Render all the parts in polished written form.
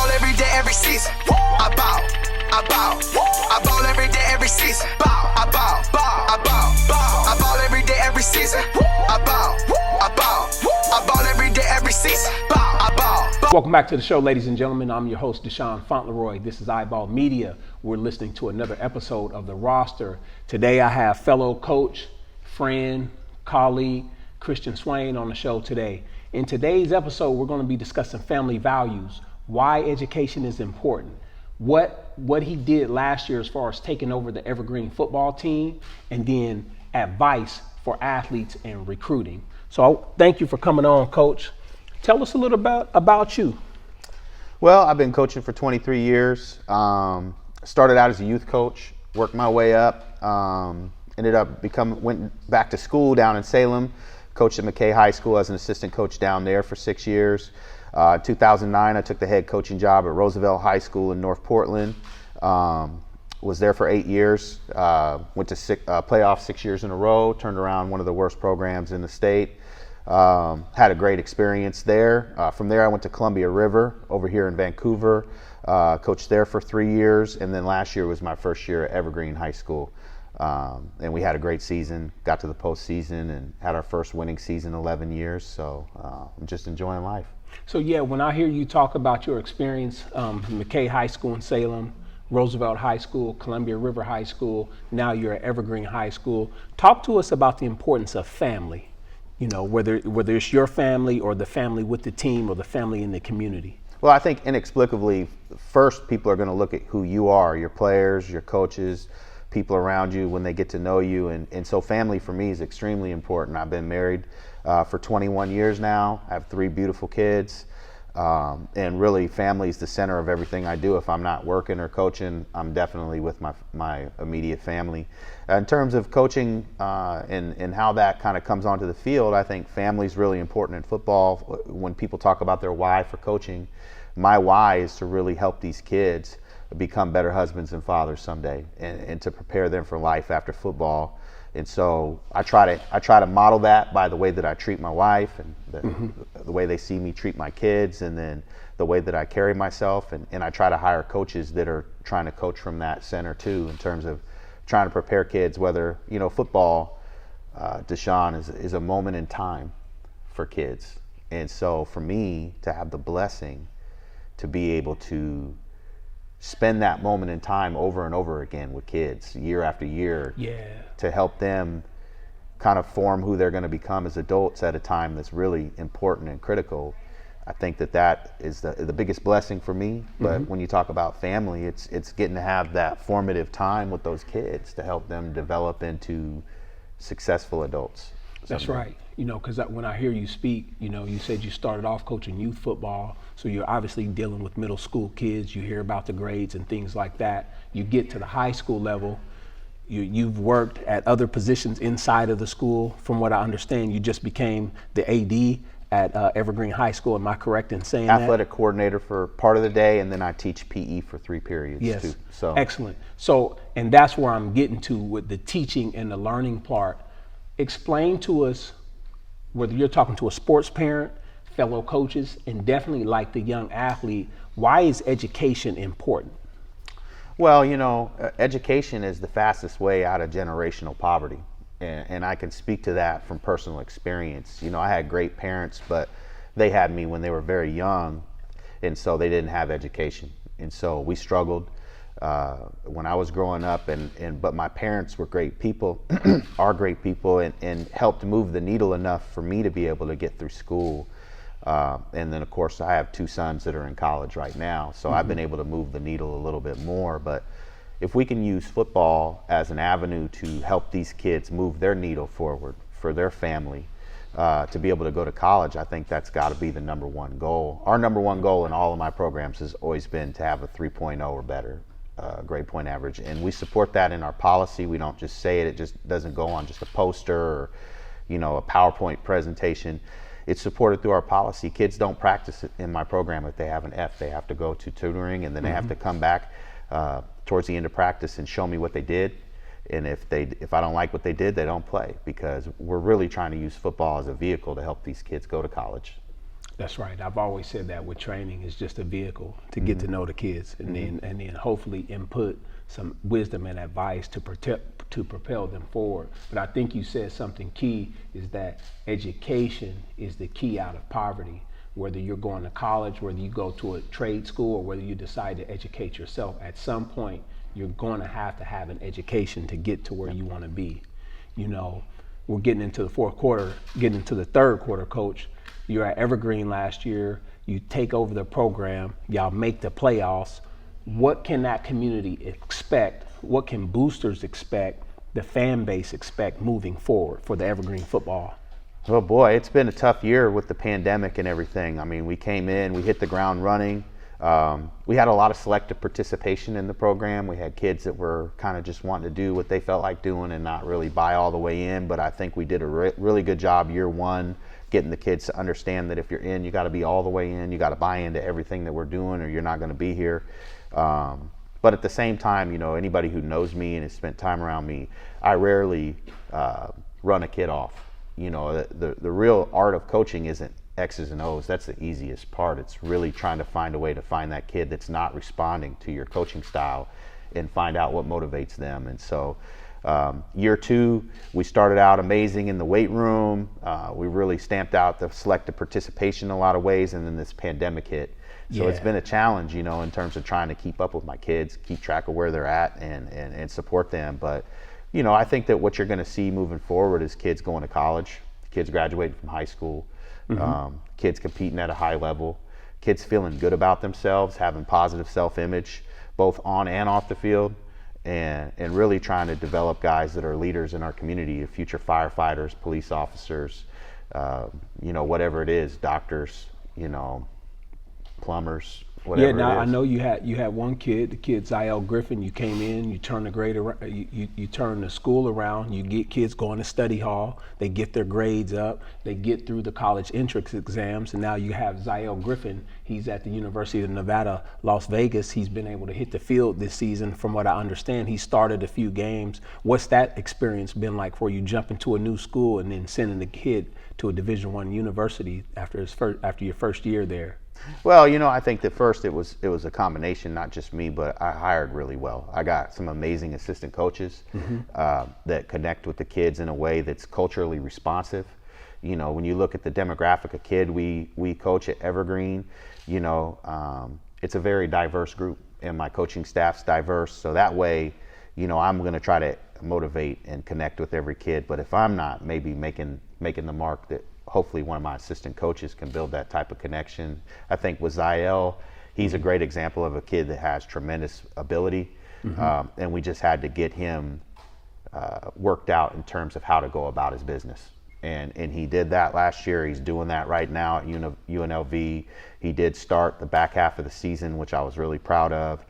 ball every day, every season. I ball, I ball, I ball every day, every season. Ball, I ball, I ball, I ball every day, every season. I ball, I ball, I ball every day, every season. Ball, I ball. Welcome back to the show, ladies and gentlemen. I'm your host, Deshaun Fauntleroy. This is iBall Media. We're listening to another episode of The Roster. Today I have fellow coach, friend, colleague, Christian Swain on the show today. In today's episode, we're going to be discussing family values, why education is important, what he did last year as far as taking over the Evergreen Football team, and then advice for athletes and recruiting. So thank you for coming on, Coach. Tell us a little about you. Well, I've been coaching for 23 years. Started out as a youth coach, worked my way up, went back to school down in Salem, coached at McKay High School as an assistant coach down there for 6 years. 2009, I took the head coaching job at Roosevelt High School in North Portland. Was there for 8 years. Went to playoffs 6 years in a row. Turned around one of the worst programs in the state. Had a great experience there. From there, I went to Columbia River over here in Vancouver. Coached there for 3 years, and then last year was my first year at Evergreen High School. And we had a great season, got to the postseason, and had our first winning season in 11 years. So I'm just enjoying life. So yeah, when I hear you talk about your experience, McKay High School in Salem, Roosevelt High School, Columbia River High School, now you're at Evergreen High School. Talk to us about the importance of family. You know, whether it's your family or the family with the team or the family in the community. Well, I think inexplicably, first people are going to look at who you are, your players, your coaches, people around you when they get to know you. And so family for me is extremely important. I've been married for 21 years now. I have 3 beautiful kids. And really family is the center of everything I do. If I'm not working or coaching, I'm definitely with my immediate family. In terms of coaching and how that kind of comes onto the field, I think family is really important in football. When people talk about their why for coaching, my why is to really help these kids become better husbands and fathers someday, and to prepare them for life after football. And so I try to model that by the way that I treat my wife, and the way they see me treat my kids, and then the way that I carry myself. And I try to hire coaches that are trying to coach from that center too, in terms of trying to prepare kids. Whether, you know, football, Deshaun, is a moment in time for kids. And so for me to have the blessing to be able to spend that moment in time over and over again with kids year after year, to help them kind of form who they're going to become as adults at a time that's really important and critical. I think that is the biggest blessing for me. But when you talk about family, it's getting to have that formative time with those kids to help them develop into successful adults. That's right. You know, because when I hear you speak, you know, you said you started off coaching youth football, so you're obviously dealing with middle school kids. You hear about the grades and things like that. You get to the high school level. You've worked at other positions inside of the school. From what I understand, you just became the AD at Evergreen High School. Am I correct in saying that? Athletic coordinator for part of the day, and then I teach PE for 3 periods. Yes. Too. So excellent. So, and that's where I'm getting to with the teaching and the learning part. Explain to us, whether you're talking to a sports parent, fellow coaches, and definitely like the young athlete, why is education important? Well, you know, education is the fastest way out of generational poverty. And I can speak to that from personal experience. You know, I had great parents, but they had me when they were very young, and so they didn't have education. And so we struggled when I was growing up, but my parents were great people, are great people, and helped move the needle enough for me to be able to get through school. And then, of course, I have 2 sons that are in college right now, so I've been able to move the needle a little bit more. But if we can use football as an avenue to help these kids move their needle forward for their family, to be able to go to college, I think that's got to be the number one goal. Our number one goal in all of my programs has always been to have a 3.0 or better grade point average, and we support that in our policy. We don't just say it; it just doesn't go on just a poster or, you know, a PowerPoint presentation. It's supported through our policy. Kids don't practice it in my program if they have an F. They have to go to tutoring, and then they have to come back towards the end of practice and show me what they did. And if I don't like what they did, they don't play, because we're really trying to use football as a vehicle to help these kids go to college. That's right. I've always said that with training is just a vehicle to get to know the kids, and then hopefully input some wisdom and advice to propel them forward. But I think you said something key is that education is the key out of poverty. Whether you're going to college, whether you go to a trade school, or whether you decide to educate yourself, at some point you're going to have an education to get to where you want to be. You know, we're getting into the fourth quarter, getting into the third quarter, Coach. You're at Evergreen last year. You take over the program. Y'all make the playoffs. What can that community expect? What can boosters expect? The fan base expect moving forward for the Evergreen football? Oh boy, it's been a tough year with the pandemic and everything. I mean, we came in, we hit the ground running. We had a lot of selective participation in the program. We had kids that were kind of just wanting to do what they felt like doing and not really buy all the way in. But I think we did a really good job year one, getting the kids to understand that if you're in, you got to be all the way in. You got to buy into everything that we're doing, or you're not going to be here. But at the same time, you know, anybody who knows me and has spent time around me, I rarely run a kid off. You know, the real art of coaching isn't X's and O's. That's the easiest part. It's really trying to find a way to find that kid that's not responding to your coaching style and find out what motivates them. And so year two, we started out amazing in the weight room. We really stamped out the selective participation in a lot of ways, and then this pandemic hit. So It's been a challenge, you know, in terms of trying to keep up with my kids, keep track of where they're at and support them. But you know, I think that what you're going to see moving forward is kids going to college, kids graduating from high school, kids competing at a high level, kids feeling good about themselves, having positive self-image, both on and off the field, and really trying to develop guys that are leaders in our community, future firefighters, police officers, you know, whatever it is, doctors, you know, plumbers. Whatever. Yeah, now I know you had one kid, the kid Ziel Griffin. You came in, you turned the grade around, you turn the school around. You get kids going to study hall. They get their grades up. They get through the college entrance exams, and now you have Ziel Griffin. He's at the University of Nevada, Las Vegas. He's been able to hit the field this season. From what I understand, he started a few games. What's that experience been like for you, jumping to a new school and then sending the kid to a Division I university after your first year there? Well, you know, I think that first it was a combination, not just me, but I hired really well. I got some amazing assistant coaches that connect with the kids in a way that's culturally responsive. You know, when you look at the demographic of kid we coach at Evergreen, you know, it's a very diverse group, and my coaching staff's diverse. So that way, you know, I'm going to try to motivate and connect with every kid. But if I'm not maybe making the mark, that hopefully one of my assistant coaches can build that type of connection. I think with Ziel, he's a great example of a kid that has tremendous ability, and we just had to get him worked out in terms of how to go about his business. And he did that last year. He's doing that right now at UNLV. He did start the back half of the season, which I was really proud of.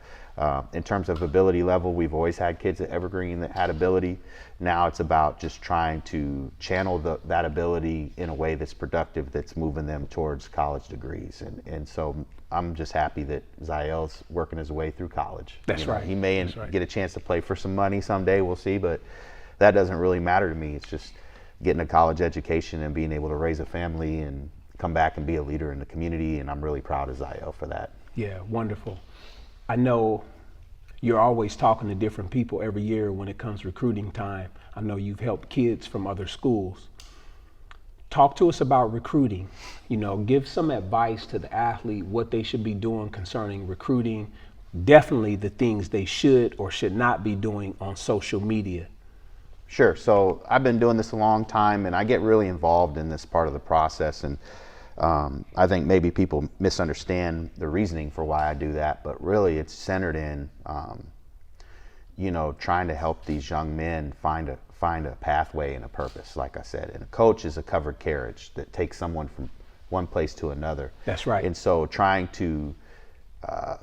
In terms of ability level, we've always had kids at Evergreen that had ability. Now it's about just trying to channel that ability in a way that's productive, that's moving them towards college degrees. And so I'm just happy that Ziel's working his way through college. That's right. He may get a chance to play for some money someday, we'll see, but that doesn't really matter to me. It's just getting a college education and being able to raise a family and come back and be a leader in the community, and I'm really proud of Ziel for that. Yeah, wonderful. I know you're always talking to different people every year when it comes recruiting time. I know you've helped kids from other schools. Talk to us about recruiting. You know, give some advice to the athlete, what they should be doing concerning recruiting, definitely the things they should or should not be doing on social media. Sure. So I've been doing this a long time, and I get really involved in this part of the process. And I think maybe people misunderstand the reasoning for why I do that, but really it's centered in, you know, trying to help these young men find a pathway and a purpose, like I said. And a coach is a covered carriage that takes someone from one place to another. That's right. And so trying to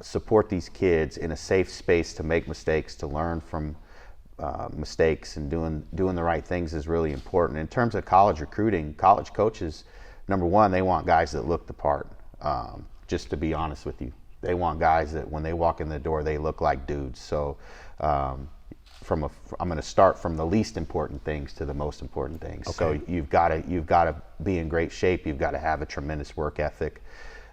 support these kids in a safe space to make mistakes, to learn from mistakes, and doing the right things is really important. In terms of college recruiting, college coaches, number one, they want guys that look the part. Just to be honest with you, they want guys that when they walk in the door, they look like dudes. So I'm going to start from the least important things to the most important things. Okay. So you've got to be in great shape. You've got to have a tremendous work ethic,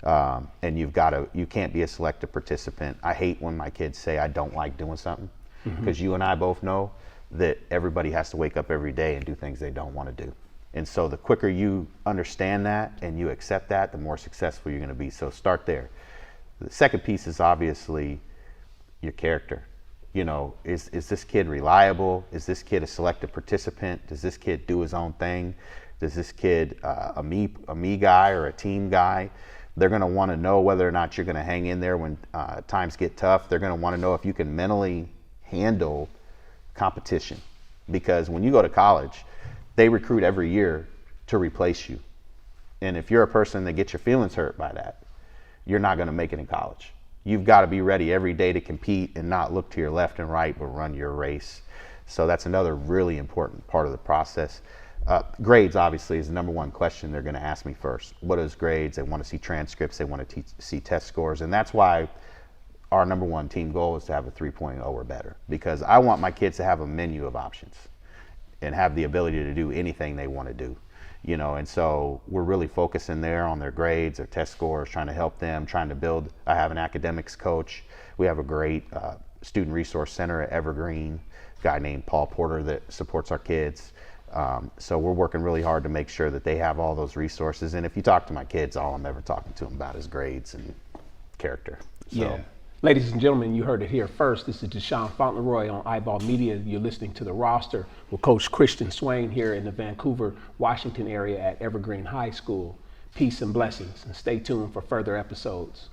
and you can't be a selective participant. I hate when my kids say I don't like doing something, because you and I both know that everybody has to wake up every day and do things they don't want to do. And so the quicker you understand that and you accept that, the more successful you're going to be. So start there. The second piece is obviously your character. You know, is this kid reliable? Is this kid a selective participant? Does this kid do his own thing? Does this kid a me guy or a team guy? They're going to want to know whether or not you're going to hang in there when times get tough. They're going to want to know if you can mentally handle competition, because when you go to college, they recruit every year to replace you. And if you're a person that gets your feelings hurt by that, you're not going to make it in college. You've got to be ready every day to compete and not look to your left and right, but run your race. So that's another really important part of the process. Grades, obviously, is the number one question they're going to ask me first. What is grades? They want to see transcripts. They want to see test scores. And that's why our number one team goal is to have a 3.0 or better, because I want my kids to have a menu of options and have the ability to do anything they want to do. You know, and so we're really focusing there on their grades, their test scores, trying to help them, trying to build. I have an academics coach. We have a great student resource center at Evergreen, a guy named Paul Porter that supports our kids. So we're working really hard to make sure that they have all those resources. And if you talk to my kids, all I'm ever talking to them about is grades and character. So. Yeah. Ladies and gentlemen, you heard it here first. This is Deshaun Fauntleroy on iBall Media. You're listening to The Roster with Coach Christian Swain here in the Vancouver, Washington area at Evergreen High School. Peace and blessings, and stay tuned for further episodes.